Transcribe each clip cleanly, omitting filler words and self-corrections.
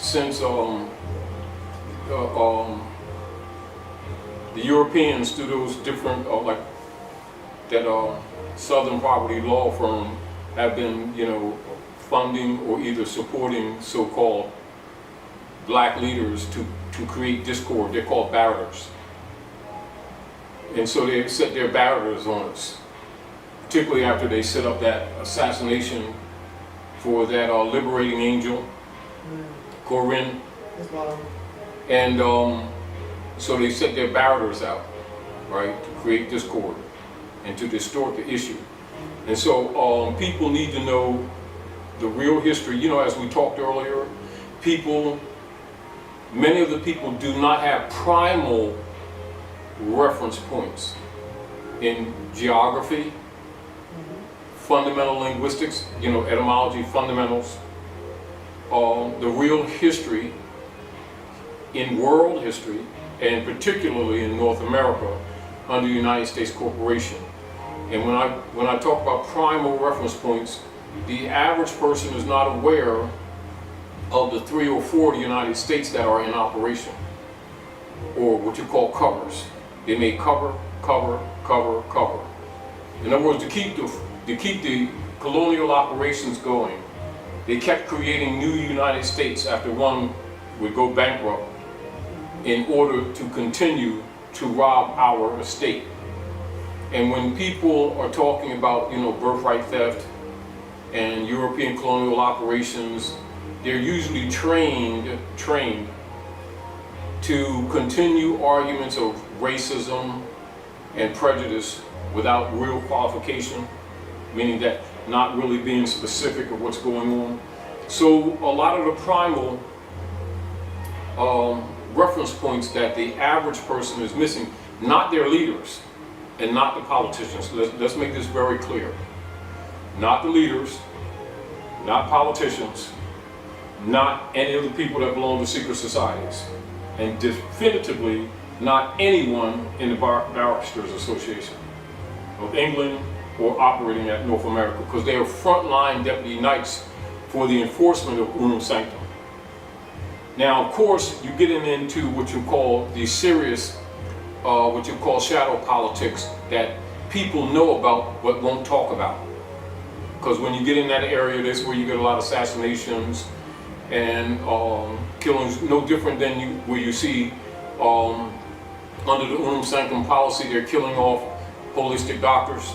since the Europeans, through those different like that Southern poverty law firm, have been, funding or either supporting so-called black leaders to create discord. They're called barriers. And so they set their barriers on us, particularly after they set up that assassination for that liberating angel, Corinne. And so they set their barriers out, right, to create discord and to distort the issue. And so people need to know the real history. As we talked earlier, many of the people do not have primal reference points in geography, fundamental linguistics, etymology, fundamentals, the real history in world history, and particularly in North America under the United States Corporation. And when I talk about primal reference points, the average person is not aware of the 3 or 4 of the United States that are in operation, or what you call covers. They may cover. In other words, to keep the colonial operations going, they kept creating new United States after one would go bankrupt in order to continue to rob our estate. And when people are talking about, birthright theft and European colonial operations, they're usually trained to continue arguments of racism and prejudice without real qualification, meaning that not really being specific of what's going on. So a lot of the primal reference points that the average person is missing, not their leaders and not the politicians. Let's make this very clear. Not the leaders, not politicians, not any of the people that belong to secret societies, and definitively not anyone in the Barristers Association of England or operating at North America, because they are frontline deputy knights for the enforcement of Unum Sanctum. Now, of course, you get into what you call the serious, what you call shadow politics that people know about but won't talk about. Because when you get in that area, that's where you get a lot of assassinations and killings, no different than where you see under the Unum Sanctum policy, they're killing off holistic doctors,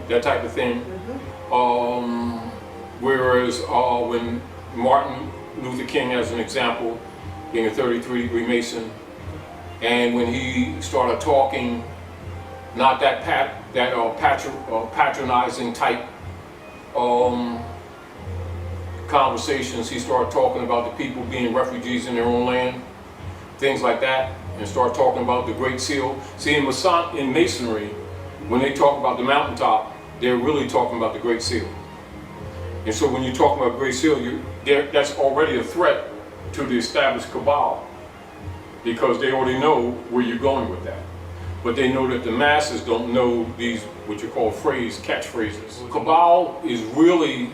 that type of thing. Whereas when Martin Luther King, as an example, being a 33-degree Mason, and when he started talking, not that patronizing type conversations, he started talking about the people being refugees in their own land, things like that, and started talking about the Great Seal. See, in Masonry, when they talk about the mountaintop, they're really talking about the Great Seal. And so when you talk about Great Seal, that's already a threat to the established cabal, because they already know where you're going with that. But they know that the masses don't know these, what you call catchphrases. Cabal is really,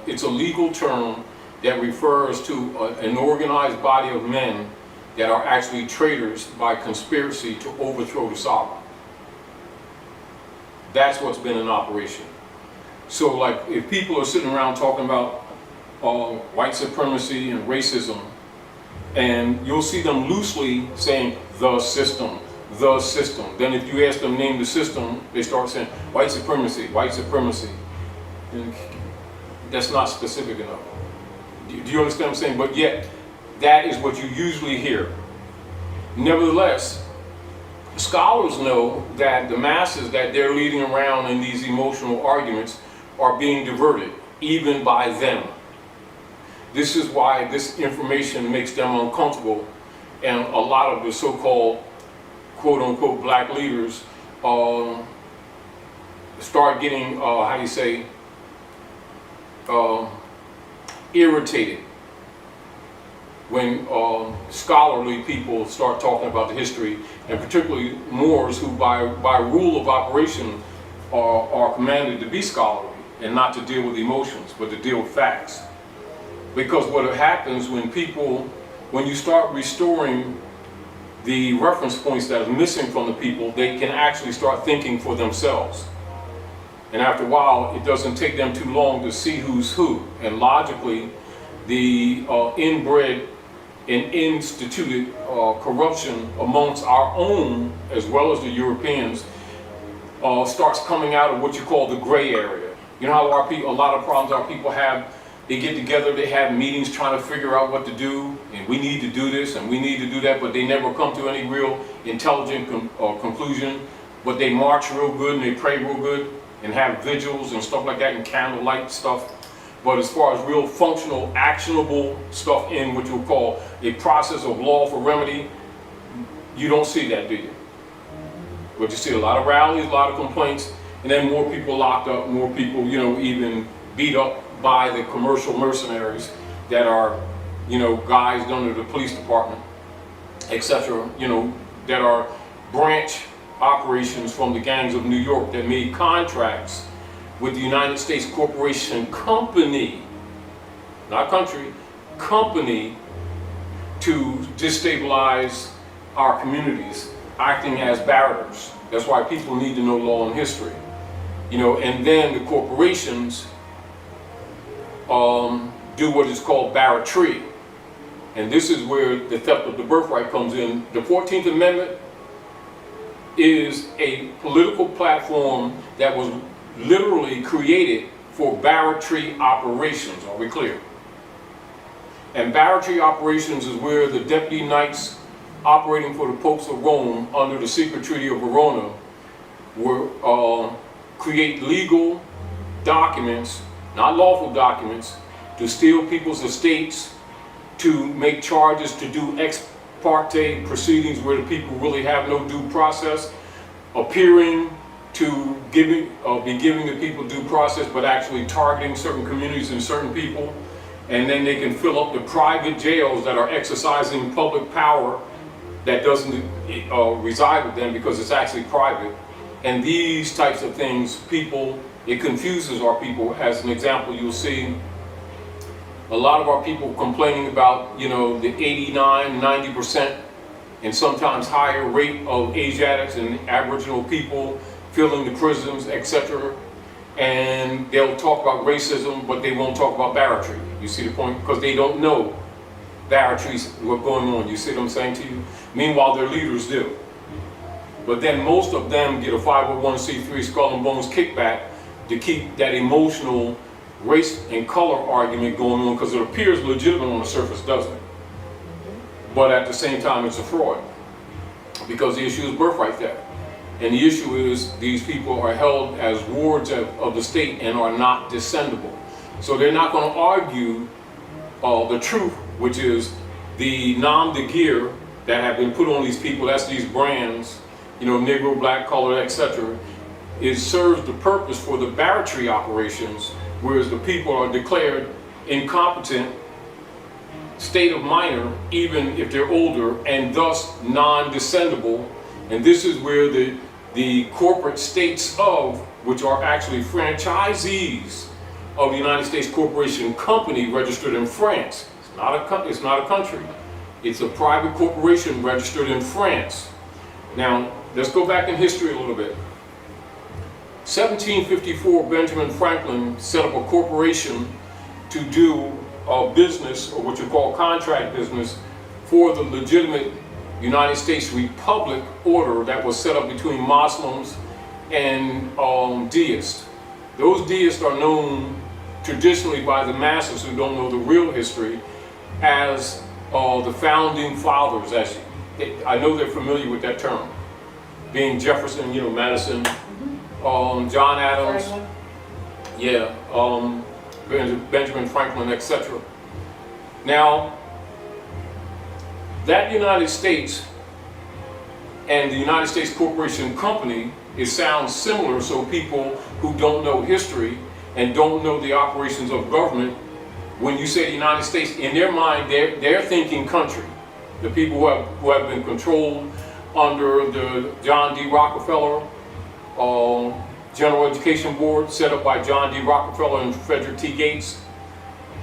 it's a legal term that refers to an organized body of men that are actually traitors by conspiracy to overthrow the sovereign. That's what's been in operation. So like, if people are sitting around talking about white supremacy and racism, and you'll see them loosely saying the system. Then if you ask them name the system, they start saying white supremacy. And that's not specific enough. Do you understand what I'm saying? But yet, that is what you usually hear. Nevertheless, scholars know that the masses that they're leading around in these emotional arguments are being diverted, even by them. This is why this information makes them uncomfortable, and a lot of the so-called quote-unquote black leaders start getting, irritated when scholarly people start talking about the history, and particularly Moors, who by rule of operation are commanded to be scholarly and not to deal with emotions, but to deal with facts. Because what happens when you start restoring the reference points that are missing from the people, they can actually start thinking for themselves. And after a while, it doesn't take them too long to see who's who. And logically, the inbred and instituted corruption amongst our own, as well as the Europeans, starts coming out of what you call the gray area. You know how a lot of problems our people have, they get together, they have meetings trying to figure out what to do, and we need to do this and we need to do that, but they never come to any real intelligent conclusion. But they march real good and they pray real good and have vigils and stuff like that and candlelight stuff. But as far as real functional, actionable stuff in what you'll call a process of law for remedy, you don't see that, do you? But you see a lot of rallies, a lot of complaints, and then more people locked up, more people, even beat up by the commercial mercenaries that are, guys under the police department, etc., that are branch operations from the gangs of New York that made contracts with the United States Corporation Company, not country, company, to destabilize our communities, acting as barriers. That's why people need to know law and history. And then the corporations do what is called barratry. And this is where the theft of the birthright comes in. The 14th Amendment is a political platform that was literally created for barratry operations. Are we clear? And barratry operations is where the deputy knights operating for the popes of Rome under the secret treaty of Verona were create legal documents, not lawful documents, to steal people's estates, to make charges, to do ex parte proceedings where the people really have no due process, appearing to be giving the people due process, but actually targeting certain communities and certain people. And then they can fill up the private jails that are exercising public power that doesn't reside with them because it's actually private. And these types of things, it confuses our people. As an example, you'll see a lot of our people complaining about, the 89, 90%, and sometimes higher rate of Asiatics and Aboriginal people filling the prisons, etc. And they'll talk about racism, but they won't talk about barratry. You see the point? Because they don't know barratries, what's going on. You see what I'm saying to you? Meanwhile, their leaders do. But then most of them get a 501c3 skull and bones kickback to keep that emotional race and color argument going on, because it appears legitimate on the surface, doesn't it? But at the same time, it's a fraud, because the issue is birthright theft. And the issue is these people are held as wards of the state and are not descendable. So they're not going to argue the truth, which is the nom de guerre that have been put on these people, that's these brands, Negro, black, colored, etc. It serves the purpose for the barratry operations, whereas the people are declared incompetent, state of minor, even if they're older, and thus non-descendable. And this is where the corporate states which are actually franchisees of the United States Corporation Company registered in France. It's not a country. It's a private corporation registered in France. Now, let's go back in history a little bit. 1754, Benjamin Franklin set up a corporation to do business, or what you call contract business, for the legitimate United States Republic order that was set up between Muslims and deists. Those deists are known traditionally by the masses who don't know the real history as the founding fathers. I know they're familiar with that term, being Jefferson, Madison, John Adams, Benjamin Franklin, etc. Now, that United States and the United States Corporation Company, it sounds similar, so people who don't know history and don't know the operations of government, when you say the United States, in their mind, they're thinking country. The people who have been controlled under the John D. Rockefeller General Education Board, set up by John D. Rockefeller and Frederick T. Gates,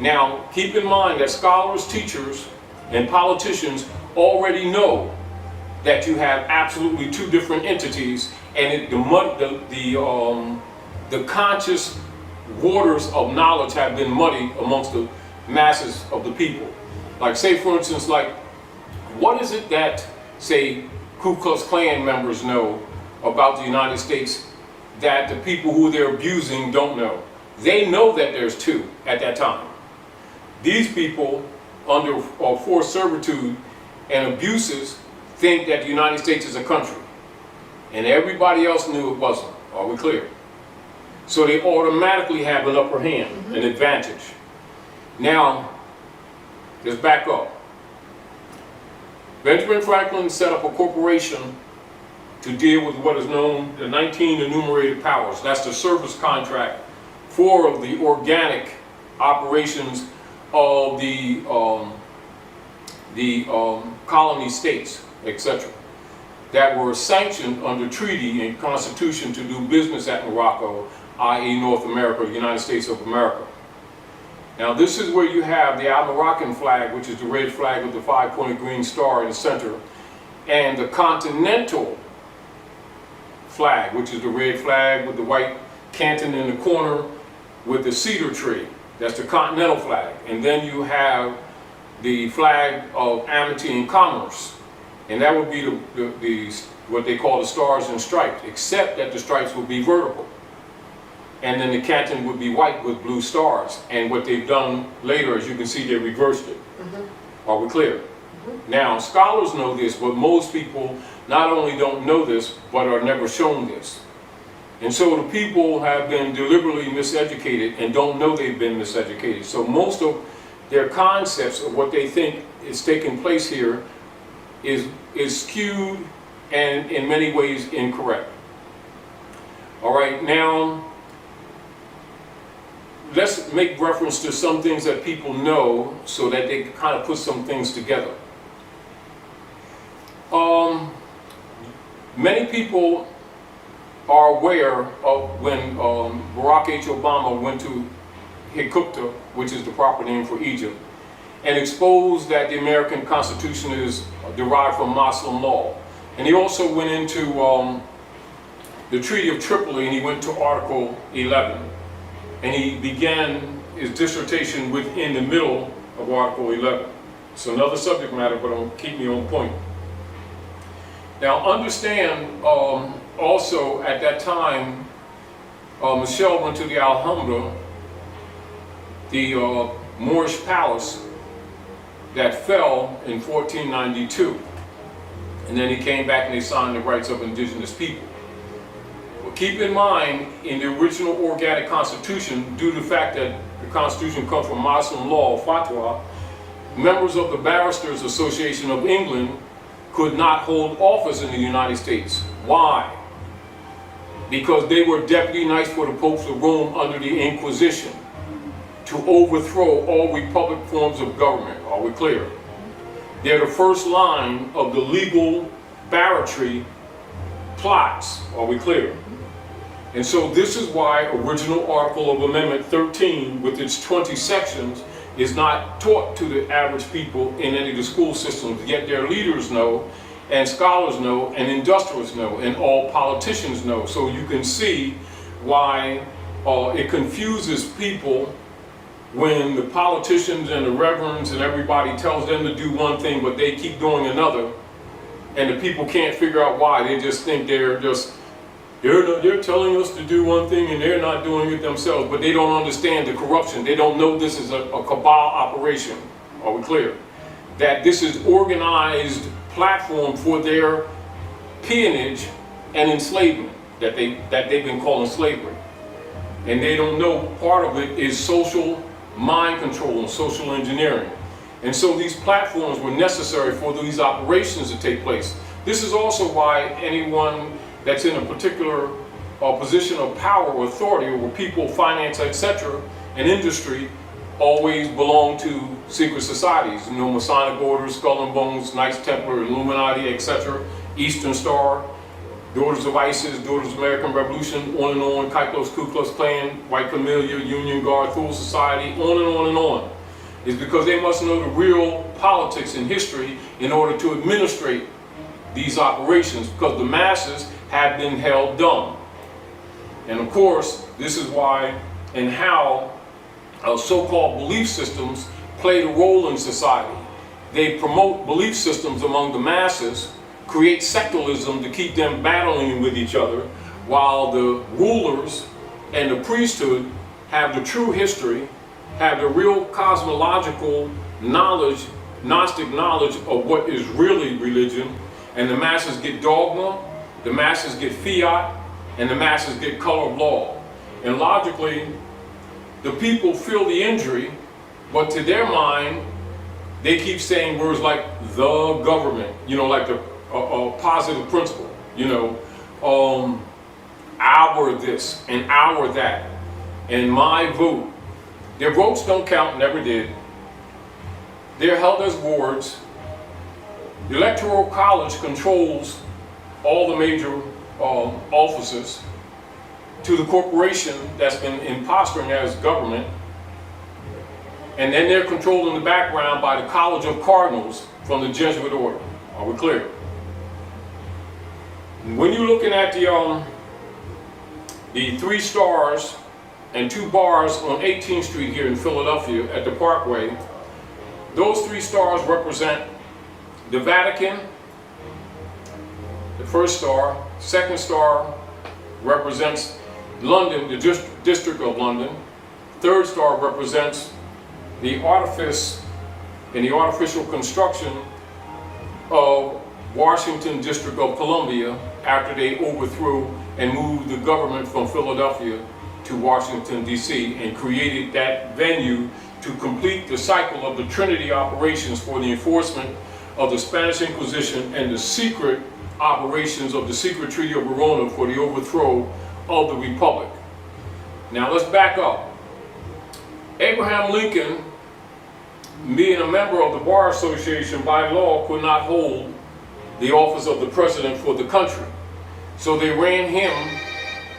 Now, keep in mind that scholars, teachers, and politicians already know that you have absolutely two different entities, and the conscious waters of knowledge have been muddied amongst the masses of the people. Like, say for instance, like, what is it that, say, Ku Klux Klan members know about the United States that the people who they're abusing don't know? They know that there's two at that time. These people, under forced servitude and abuses, think that the United States is a country. And everybody else knew it wasn't. Are we clear? So they automatically have an upper hand, an advantage. Now, let's back up. Benjamin Franklin set up a corporation to deal with what is known the 19 enumerated powers. That's the service contract for the organic operations of the colony states, etc., that were sanctioned under treaty and constitution to do business at Morocco, i.e. North America, the United States of America. Now this is where you have the Moroccan flag, which is the red flag with the 5-pointed green star in the center, and the continental flag, which is the red flag with the white canton in the corner with the cedar tree. That's the continental flag. And then you have the flag of amity and commerce, and that would be the what they call the stars and stripes, except that the stripes would be vertical. And then the canton would be white with blue stars. And what they've done later, as you can see, they reversed it. Are we clear? Now, scholars know this, but most people not only don't know this, but are never shown this. And so the people have been deliberately miseducated and don't know they've been miseducated. So most of their concepts of what they think is taking place here is skewed and in many ways incorrect. All right, now let's make reference to some things that people know so that they can kind of put some things together. Many people are aware of when Barack H. Obama went to Hikupta, which is the proper name for Egypt, and exposed that the American Constitution is derived from Muslim law. And he also went into the Treaty of Tripoli, and he went to Article 11. And he began his dissertation within the middle of Article 11. It's another subject matter, but it'll keep me on point. Now understand, also at that time, Michelle went to the Alhambra, the Moorish palace that fell in 1492. And then he came back and they signed the rights of indigenous people. But keep in mind, in the original organic constitution, due to the fact that the constitution comes from Muslim law, fatwa, members of the Barristers Association of England could not hold office in the United States. Why? Because they were deputy knights for the popes of Rome under the Inquisition to overthrow all republic forms of government. Are we clear? They're the first line of the legal barratry plots. Are we clear? And so this is why original article of Amendment 13 with its 20 sections is not taught to the average people in any of the school systems, yet their leaders know, and scholars know, and industrialists know, and all politicians know. So you can see why it confuses people when the politicians and the reverends and everybody tells them to do one thing, but they keep doing another, and the people can't figure out why. They just think they're telling us to do one thing and they're not doing it themselves, but they don't understand the corruption. They don't know this is a cabal operation. Are we clear? That this is organized platform for their peonage and enslavement that they've been calling slavery. And they don't know part of it is social mind control and social engineering. And so these platforms were necessary for these operations to take place. This is also why anyone that's in a particular position of power or authority, or where people, finance, etc., and industry always belong to secret societies. You know, Masonic orders, Skull and Bones, Knights Templar, Illuminati, etc., Eastern Star. Daughters of ISIS, Daughters of American Revolution, on and on, Kaiklos, Ku Klux Klan, White Familia, Union Guard, Thule Society, on and on and on. It's because they must know the real politics and history in order to administrate these operations, because the masses have been held dumb. And of course, this is why and how so-called belief systems played a role in society. They promote belief systems among the masses, create secularism to keep them battling with each other, while the rulers and the priesthood have the true history, have the real cosmological knowledge, Gnostic knowledge of what is really religion, and the masses get dogma, the masses get fiat, and the masses get color of law. And logically, the people feel the injury, but to their mind, they keep saying words like the government, like a positive principle, our this and our that, and my vote. Their votes don't count, never did. They're held as wards. The Electoral College controls all the major offices to the corporation that's been imposturing as government. And then they're controlled in the background by the College of Cardinals from the Jesuit order. Are we clear? When you're looking at the 3 stars and 2 bars on 18th Street here in Philadelphia at the Parkway, those 3 stars represent the Vatican, the first star. Second star represents London, the District of London. Third star represents the artifice and the artificial construction of Washington District of Columbia after they overthrew and moved the government from Philadelphia to Washington, D.C. and created that venue to complete the cycle of the Trinity operations for the enforcement of the Spanish Inquisition and the secret operations of the secret Treaty of Verona for the overthrow of the Republic. Now let's back up. Abraham Lincoln, being a member of the Bar Association by law, could not hold the office of the president for the country. So they ran him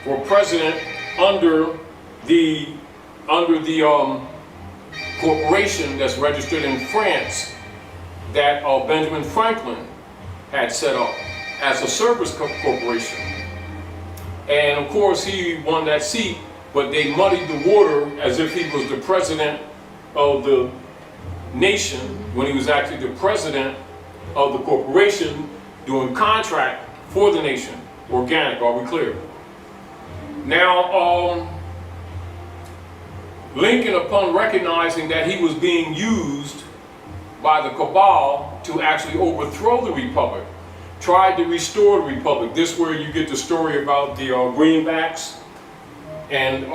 for president under the corporation that's registered in France that Benjamin Franklin had set up as a service corporation. And of course he won that seat, but they muddied the water as if he was the president of the nation when he was actually the president of the corporation doing contract for the nation. Organic, are we clear? Now, Lincoln, upon recognizing that he was being used by the cabal to actually overthrow the Republic, tried to restore the Republic. This is where you get the story about the Greenbacks and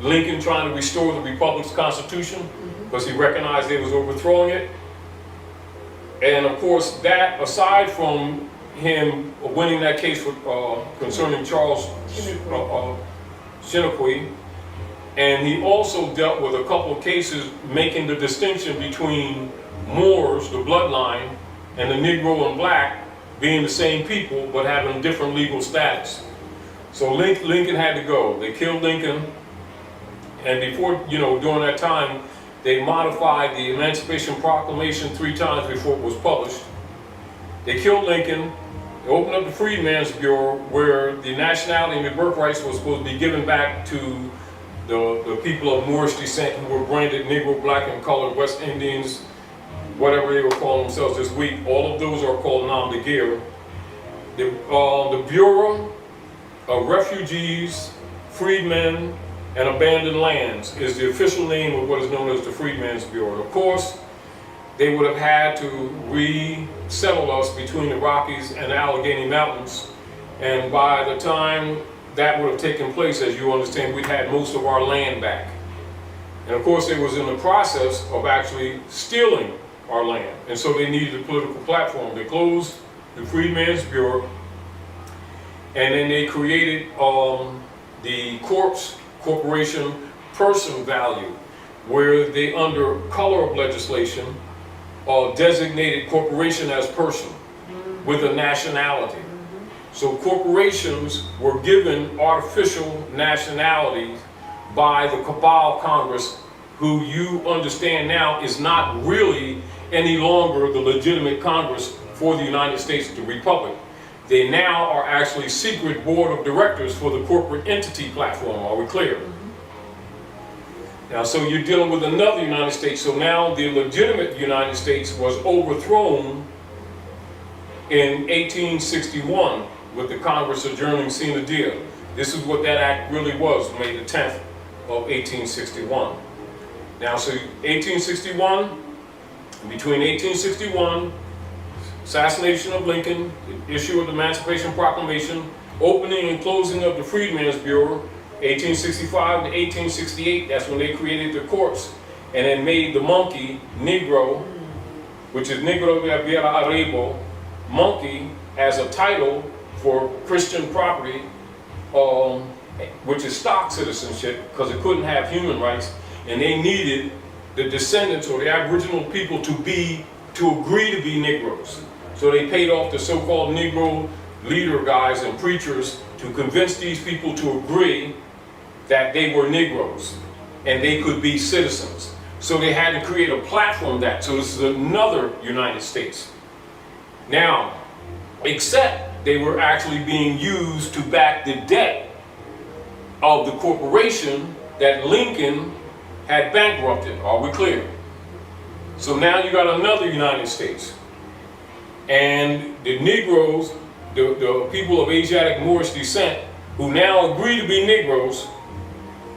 Lincoln trying to restore the Republic's Constitution because he recognized they was overthrowing it. And of course, that, aside from him winning that case concerning Charles Chiniquy, and he also dealt with a couple of cases making the distinction between Moors, the bloodline, and the Negro and Black being the same people but having different legal status. So Lincoln had to go. They killed Lincoln, and before, during that time, they modified the Emancipation Proclamation 3 times before it was published. They killed Lincoln. They opened up the Freedmen's Bureau, where the nationality and the birthrights was supposed to be given back to the people of Moorish descent who were branded Negro, Black, and Colored, West Indians, whatever they were calling themselves this week. All of those are called nom de guerre. The Bureau of Refugees, Freedmen, and Abandoned Lands is the official name of what is known as the Freedmen's Bureau. Of course, they would have had to resettle us between the Rockies and the Allegheny Mountains, and by the time that would have taken place, as you understand, we'd had most of our land back. And of course, it was in the process of actually stealing our land, and so they needed a political platform. They closed the Freedmen's Bureau, and then they created the Corporation Person Value, where they, under color of legislation, designated corporation as person with a nationality. So corporations were given artificial nationalities by the Cabal Congress, who you understand now is not really any longer the legitimate Congress for the United States, the Republic. They now are actually secret board of directors for the corporate entity platform. Are we clear? Now, so you're dealing with another United States. So now the legitimate United States was overthrown in 1861 with the Congress adjourning sine die. This is what that act really was, May the 10th of 1861. Now, so 1861, between 1861, assassination of Lincoln, the issue of the Emancipation Proclamation, opening and closing of the Freedmen's Bureau, 1865 to 1868, that's when they created the courts, and then made the monkey, Negro, which is Negro de Arebo, monkey, as a title for Christian property, which is stock citizenship, because it couldn't have human rights, and they needed the descendants or the Aboriginal people to agree to be Negroes. So they paid off the so-called Negro leader guys and preachers to convince these people to agree that they were Negroes and they could be citizens. So they had to create a platform that, so this is another United States. Now, except they were actually being used to back the debt of the corporation that Lincoln had bankrupted. Are we clear? So now you got another United States. And the Negroes, the people of Asiatic Moorish descent, who now agree to be Negroes,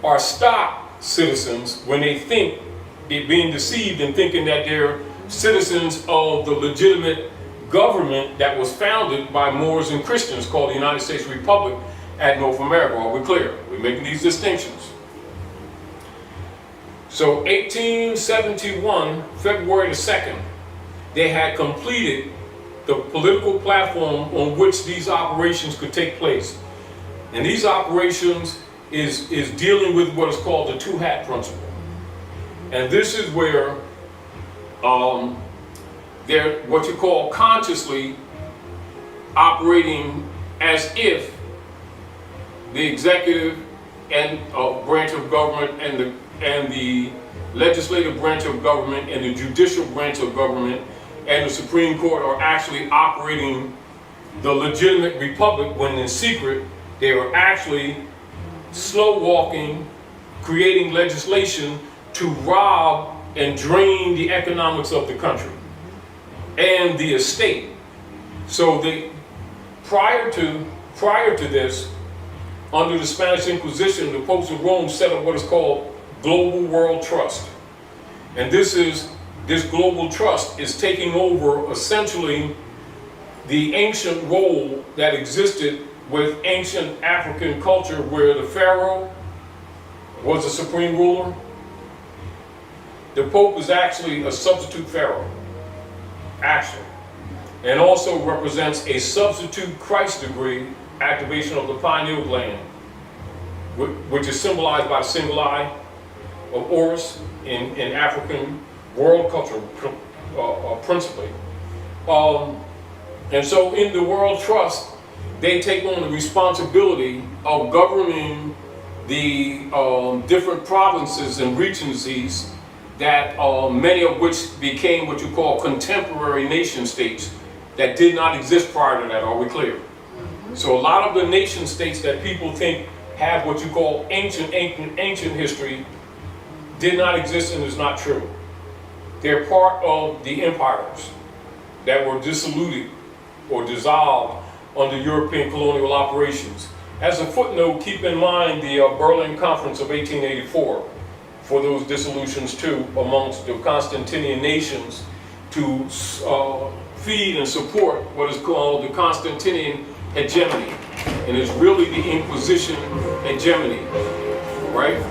are stock citizens when they think they're being deceived and thinking that they're citizens of the legitimate government that was founded by Moors and Christians called the United States Republic at North America. Are we clear? We're making these distinctions. So 1871, February the 2nd, they had completed the political platform on which these operations could take place. And these operations is dealing with what is called the two-hat principle. And this is where they're what you call consciously operating as if the executive and branch of government and the legislative branch of government and the judicial branch of government and the Supreme Court are actually operating the legitimate republic, when in secret they are actually slow walking, creating legislation to rob and drain the economics of the country and the estate. So prior to this, under the Spanish Inquisition, the popes of Rome set up what is called Global World Trust. And this global trust is taking over essentially the ancient role that existed with ancient African culture, where the pharaoh was the supreme ruler. The Pope is actually a substitute pharaoh, actually, and also represents a substitute Christ degree activation of the pineal gland, which is symbolized by the single eye of Horus in African world culture, principally. And so in the World Trust, they take on the responsibility of governing the different provinces and regencies that many of which became what you call contemporary nation states that did not exist prior to that. Are we clear? So a lot of the nation states that people think have what you call ancient history did not exist, and is not true. They're part of the empires that were dissoluted or dissolved under European colonial operations. As a footnote, keep in mind the Berlin Conference of 1884 for those dissolutions too, amongst the Constantinian nations, to feed and support what is called the Constantinian hegemony. And it's really the Inquisition hegemony, right?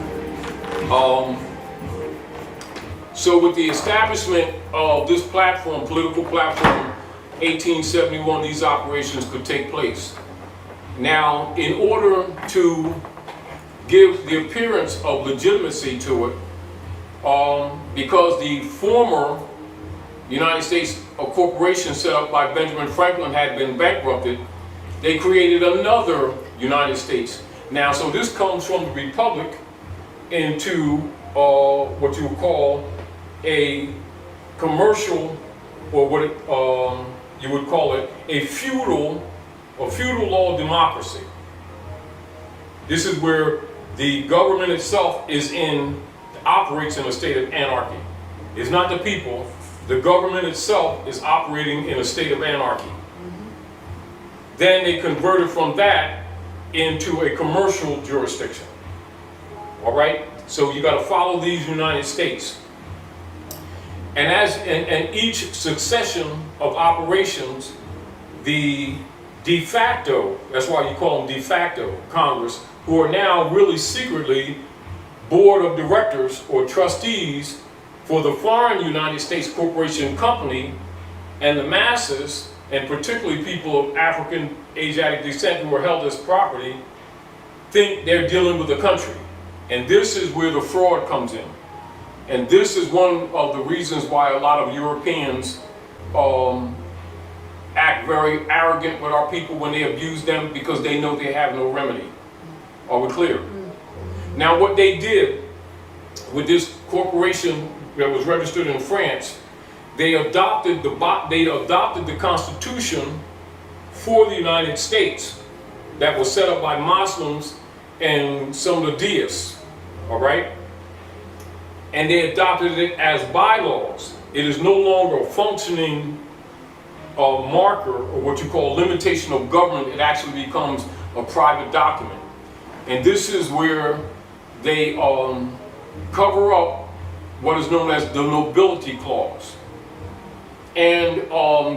So with the establishment of this platform, political platform, 1871, these operations could take place. Now, in order to give the appearance of legitimacy to it, because the former United States corporation set up by Benjamin Franklin had been bankrupted, they created another United States. Now, so this comes from the Republic into what you would call a commercial, or what you would call it a feudal law democracy. This is where the government itself operates in a state of anarchy. It's not the people. The government itself is operating in a state of anarchy. Then they converted from that into a commercial jurisdiction. All right? So you got to follow these United States. And each succession of operations, the de facto, that's why you call them de facto Congress, who are now really secretly board of directors or trustees for the foreign United States corporation company, and the masses, and particularly people of African, Asiatic descent who are held as property, think they're dealing with the country. And this is where the fraud comes in. And this is one of the reasons why a lot of Europeans act very arrogant with our people when they abuse them, because they know they have no remedy. Are we clear? Now, what they did with this corporation that was registered in France, they adopted the Constitution for the United States that was set up by Muslims and some of the deists, all right? And they adopted it as bylaws. It is no longer a functioning marker, or what you call limitation of government. It actually becomes a private document. And this is where they cover up what is known as the nobility clause, and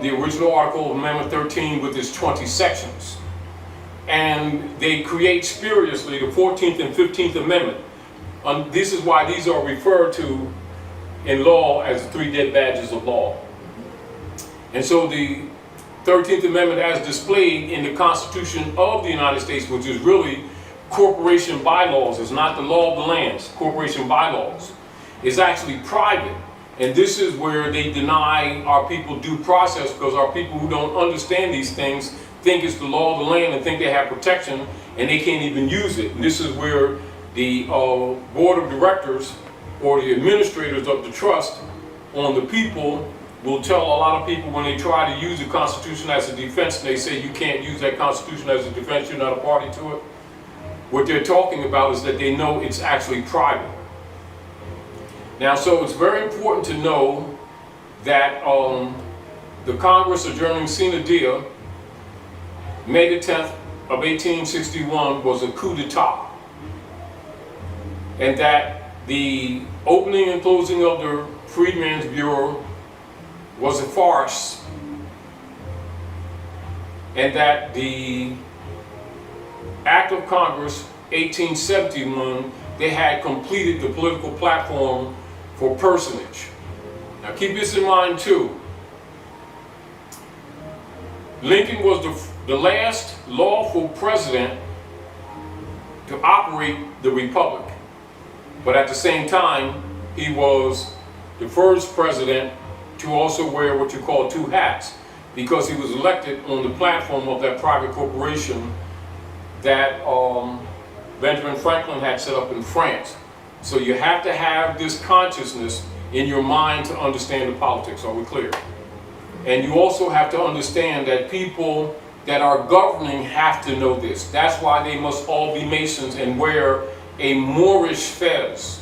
the original article of Amendment 13 with its 20 sections. And they create spuriously the 14th and 15th Amendment. This is why these are referred to in law as the 3 dead badges of law. And so the 13th Amendment, as displayed in the Constitution of the United States, which is really corporation bylaws, is not the law of the lands, corporation bylaws, is actually private. And this is where they deny our people due process, because our people who don't understand these things think it's the law of the land and think they have protection, and they can't even use it. And this is where the board of directors or the administrators of the trust on the people will tell a lot of people when they try to use the Constitution as a defense, and they say you can't use that Constitution as a defense, you're not a party to it. What they're talking about is that they know it's actually private. Now, so it's very important to know that the Congress adjourning sine die, May the 10th of 1861, was a coup d'etat. And that the opening and closing of the Freedmen's Bureau was a farce. And that the Act of Congress 1871, they had completed the political platform for personage. Now keep this in mind too. Lincoln was the last lawful president to operate the republic. But at the same time, he was the first president to also wear what you call 2 hats, because he was elected on the platform of that private corporation that Benjamin Franklin had set up in France. So you have to have this consciousness in your mind to understand the politics. Are we clear? And you also have to understand that people that are governing have to know this. That's why they must all be Masons and wear a Moorish fez,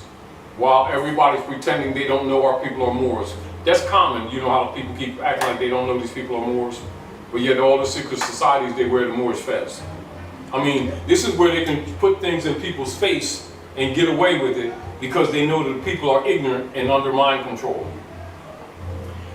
while everybody's pretending they don't know our people are Moors. That's common. You know how people keep acting like they don't know these people are Moors, but yet all the secret societies, they wear the Moorish fez. I mean, this is where they can put things in people's face and get away with it, because they know that the people are ignorant and under mind control.